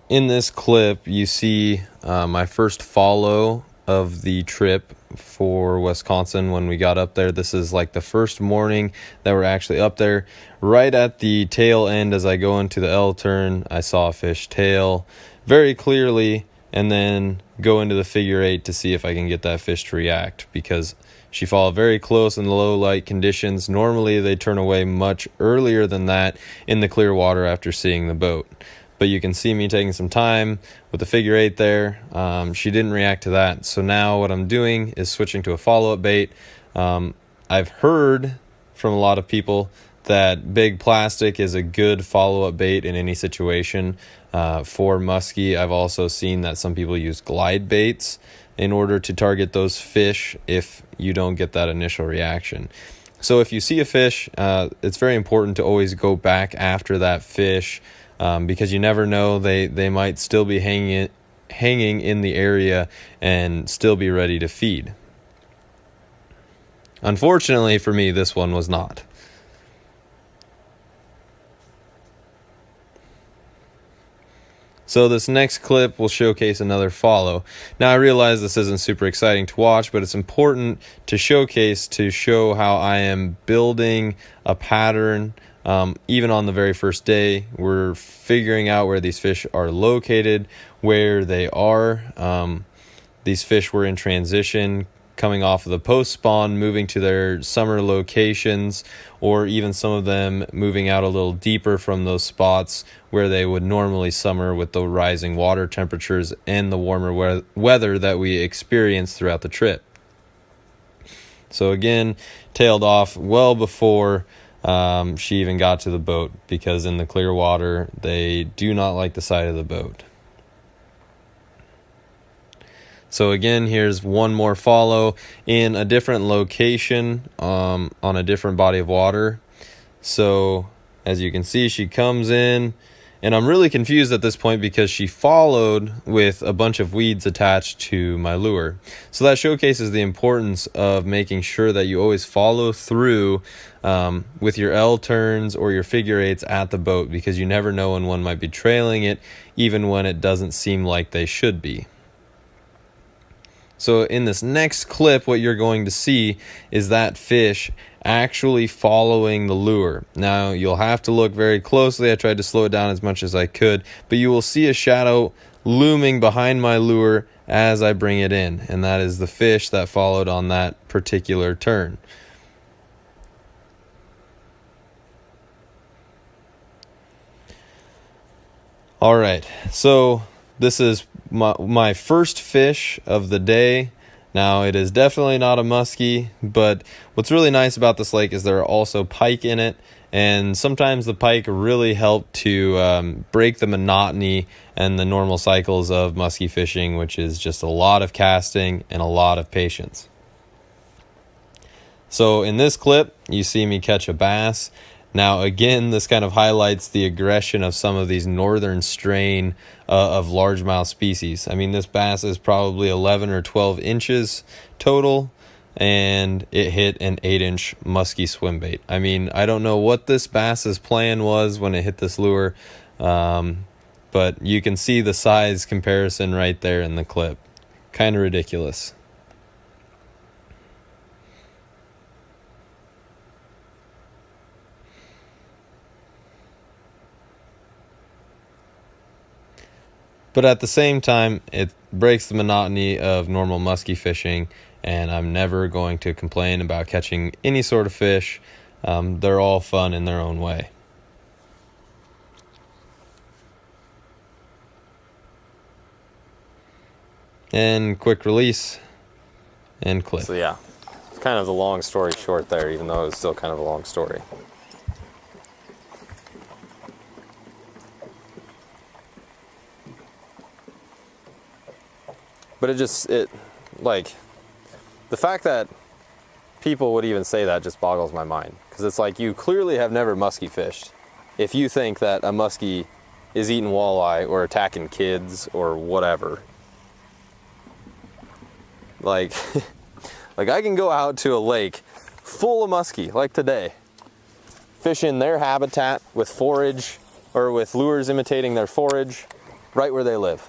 in this clip, you see my first follow of the trip for Wisconsin when we got up there. This is like the first morning that we're actually up there. Right at the tail end, as I go into the L turn, I saw a fish tail very clearly, and then go into the figure eight to see if I can get that fish to react, because she followed very close in the low light conditions. Normally they turn away much earlier than that in the clear water after seeing the boat. But you can see me taking some time with the figure eight there. She didn't react to that. So now what I'm doing is switching to a follow-up bait. I've heard from a lot of people that big plastic is a good follow-up bait in any situation for muskie. I've also seen that some people use glide baits in order to target those fish if you don't get that initial reaction. So if you see a fish, it's very important to always go back after that fish, because you never know, they might still be hanging in the area and still be ready to feed. Unfortunately for me, this one was not. So this next clip will showcase another follow. Now I realize this isn't super exciting to watch, but it's important to showcase to show how I am building a pattern. Even on the very first day, we're figuring out where these fish are located, where they are. These fish were in transition, coming off of the post spawn, moving to their summer locations, or even some of them moving out a little deeper from those spots where they would normally summer with the rising water temperatures and the warmer weather that we experienced throughout the trip. So again, tailed off well before she even got to the boat, because in the clear water they do not like the side of the boat. So again, here's one more follow in a different location, on a different body of water. So as you can see, she comes in, and I'm really confused at this point because she followed with a bunch of weeds attached to my lure. So that showcases the importance of making sure that you always follow through with your L turns or your figure eights at the boat, because you never know when one might be trailing it, even when it doesn't seem like they should be. So in this next clip, what you're going to see is that fish actually following the lure. Now, you'll have to look very closely. I tried to slow it down as much as I could, but you will see a shadow looming behind my lure as I bring it in, and that is the fish that followed on that particular turn. All right, so this is my first fish of the day. Now, it is definitely not a muskie, but what's really nice about this lake is there are also pike in it, and sometimes the pike really help to break the monotony and the normal cycles of muskie fishing, which is just a lot of casting and a lot of patience. So in this clip, you see me catch a bass. Now, again, this kind of highlights the aggression of some of these northern strain of largemouth species. I mean, this bass is probably 11 or 12 inches total, and it hit an 8-inch musky swim bait. I mean, I don't know what this bass's plan was when it hit this lure, but you can see the size comparison right there in the clip. Kind of ridiculous. But at the same time, it breaks the monotony of normal musky fishing, and I'm never going to complain about catching any sort of fish. They're all fun in their own way. And quick release and clip. So yeah, it's kind of the long story short there, even though it's still kind of a long story. But like, the fact that people would even say that just boggles my mind. Because it's like, you clearly have never musky fished if you think that a muskie is eating walleye or attacking kids or whatever. Like, like I can go out to a lake full of muskie, like today, fish in their habitat with forage, or with lures imitating their forage, right where they live,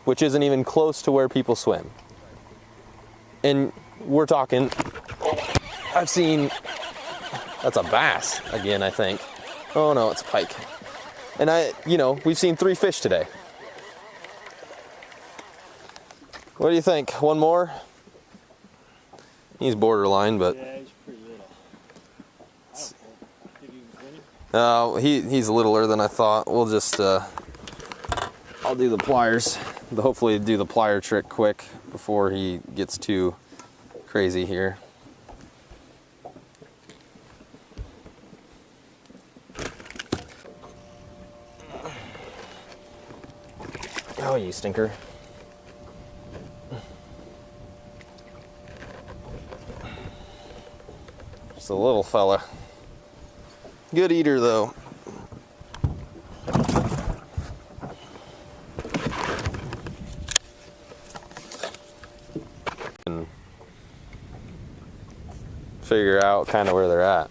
which isn't even close to where people swim. And we're talking, I've seen, that's a bass again, I think. Oh no, it's a pike. And we've seen 3 fish today. What do you think? One more? He's borderline, but. Yeah, he's pretty little. I don't think he was winning. He's littler than I thought. We'll just, I'll do the pliers. Hopefully do the plier trick quick before he gets too crazy here. Oh, you stinker. Just a little fella. Good eater though. And figure out kind of where they're at.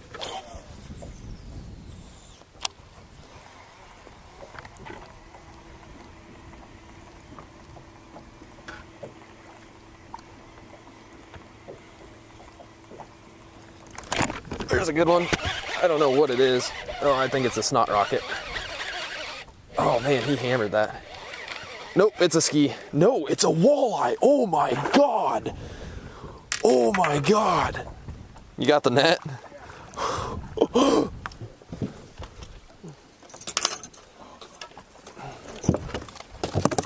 There's a good one. I don't know what it is. Oh, I think it's a snot rocket. Oh man, he hammered that. Nope, it's a ski. No, it's a walleye. Oh my God. Oh my God. You got the net?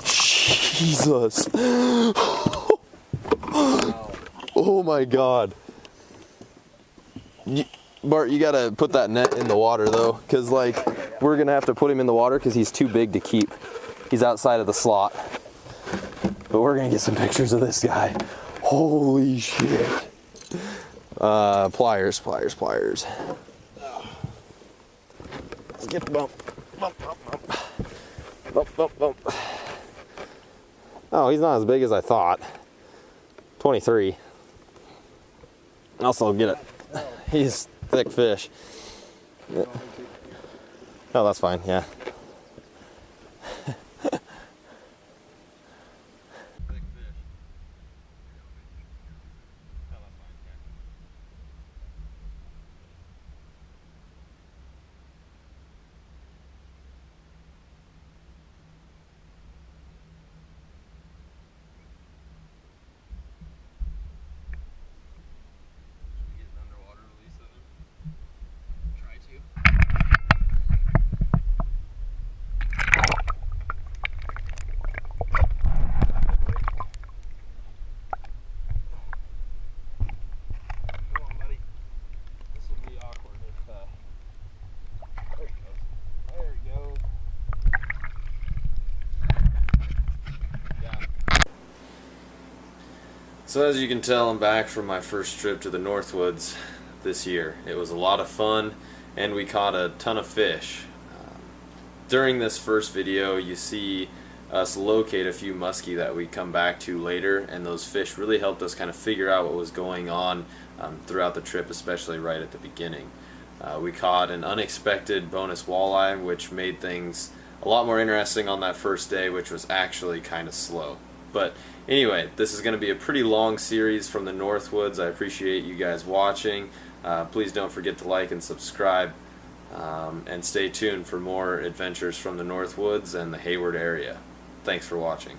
Jesus. Oh my God. Bart, you gotta put that net in the water though, because like we're gonna have to put him in the water because he's too big to keep. He's outside of the slot. But we're gonna get some pictures of this guy. Holy shit. Pliers. Let's get the bump. Bump. Oh, he's not as big as I thought. 23. Also get it. He's thick fish. Oh, that's fine, yeah. So as you can tell, I'm back from my first trip to the Northwoods this year. It was a lot of fun and we caught a ton of fish. During this first video you see us locate a few muskie that we come back to later, and those fish really helped us kind of figure out what was going on throughout the trip, especially right at the beginning. We caught an unexpected bonus walleye, which made things a lot more interesting on that first day, which was actually kind of slow. But anyway, this is going to be a pretty long series from the Northwoods. I appreciate you guys watching. Please don't forget to like and subscribe, and stay tuned for more adventures from the Northwoods and the Hayward area. Thanks for watching.